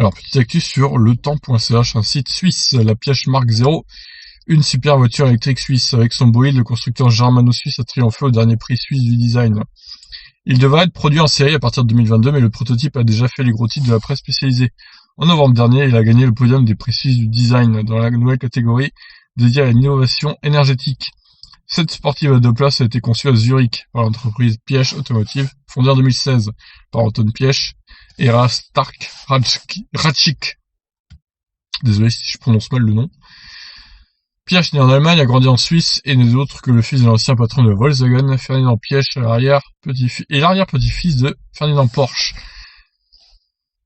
Alors, petite actu sur letemps.ch, un site suisse, la Piëch Mark 0, une super voiture électrique suisse. Avec son beau le constructeur germano-suisse a triomphé au dernier prix suisse du design. Il devrait être produit en série à partir de 2022, mais le prototype a déjà fait les gros titres de la presse spécialisée. En novembre dernier, il a gagné le podium des prix suisses du design dans la nouvelle catégorie dédiée à l'innovation énergétique. Cette sportive à deux places a été conçue à Zurich par l'entreprise Piëch Automotive, fondée en 2016 par Anton Piëch et Stark Ratchik. Désolé si je prononce mal le nom. Piëch, né en Allemagne, a grandi en Suisse et n'est autre que le fils de l'ancien patron de Volkswagen, Ferdinand Piëch, l'arrière-petit-fils de Ferdinand Porsche.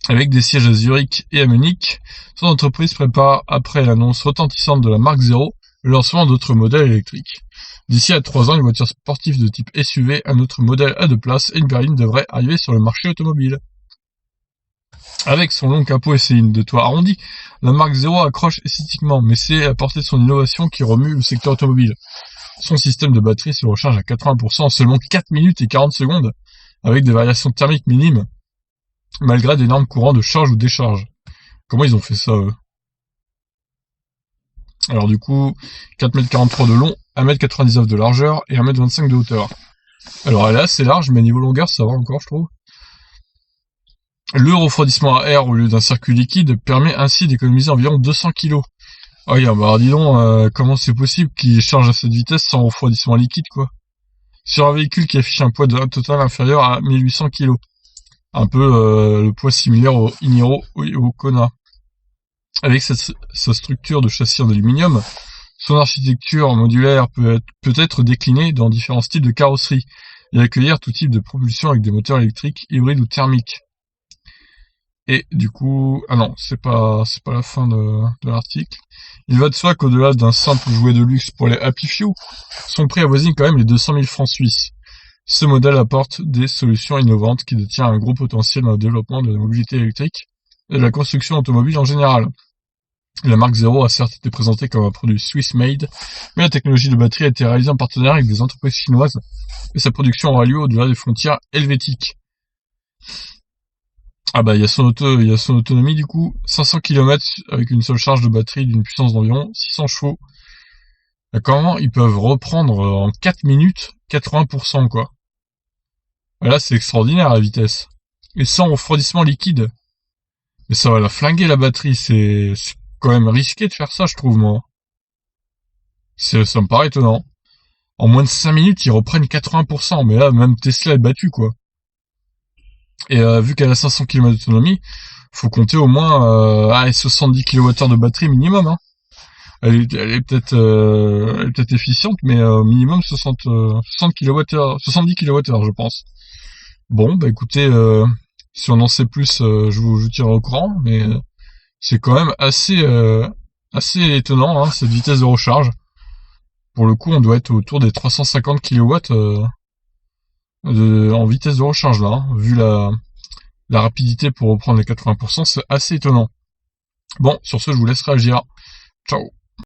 Avec des sièges à Zurich et à Munich, son entreprise prépare, après l'annonce retentissante de la Mark 0, le lancement d'autres modèles électriques. D'ici à 3 ans, une voiture sportive de type SUV, un autre modèle à 2 places et une berline devrait arriver sur le marché automobile. Avec son long capot et ses lignes de toit arrondies, la Mark 0 accroche esthétiquement, mais c'est à portée de son innovation qui remue le secteur automobile. Son système de batterie se recharge à 80% en seulement 4 minutes et 40 secondes, avec des variations thermiques minimes, malgré d'énormes courants de charge ou décharge. Comment ils ont fait ça, eux? Alors du coup, 4,43 m de long, 1,99 m de largeur et 1,25 m de hauteur. Alors elle est assez large, mais niveau longueur, ça va encore, je trouve. Le refroidissement à air au lieu d'un circuit liquide permet ainsi d'économiser environ 200 kg. Ah oui, bah dis donc, comment c'est possible qu'il charge à cette vitesse sans refroidissement liquide, quoi? Sur un véhicule qui affiche un poids total inférieur à 1800 kg. Un peu le poids similaire au Iniro et au Kona. Avec sa structure de châssis en aluminium, son architecture modulaire peut être déclinée dans différents styles de carrosserie et accueillir tout type de propulsion avec des moteurs électriques, hybrides ou thermiques. Et du coup, ah non, c'est pas la fin de l'article. Il va de soi qu'au-delà d'un simple jouet de luxe pour les Happy Few, son prix avoisine quand même les 200 000 francs suisses. Ce modèle apporte des solutions innovantes qui détient un gros potentiel dans le développement de la mobilité électrique et de la construction automobile en général. La Mark 0 a certes été présentée comme un produit Swiss-made, mais la technologie de batterie a été réalisée en partenariat avec des entreprises chinoises et sa production aura lieu au-delà des frontières helvétiques. Ah bah il y a son autonomie du coup, 500 km avec une seule charge de batterie d'une puissance d'environ 600 chevaux. Et comment ils peuvent reprendre en 4 minutes 80% quoi. Et là c'est extraordinaire la vitesse. Et sans refroidissement liquide. Mais ça va la flinguer la batterie, c'est quand même risqué de faire ça je trouve moi. Ça me paraît étonnant. En moins de 5 minutes ils reprennent 80%, mais là même Tesla est battu quoi. Et vu qu'elle a 500 km d'autonomie, faut compter au moins 70 kWh de batterie minimum. Hein. Elle est peut-être efficiente, mais minimum 60 kWh, 70 kWh je pense. Bon, bah écoutez, si on en sait plus, je vous tirerai au courant, mais c'est quand même assez étonnant hein, cette vitesse de recharge. Pour le coup, on doit être autour des 350 kW en vitesse de recharge là, hein. Vu la rapidité pour reprendre les 80%, c'est assez étonnant. Bon, sur ce, je vous laisse réagir. Ciao.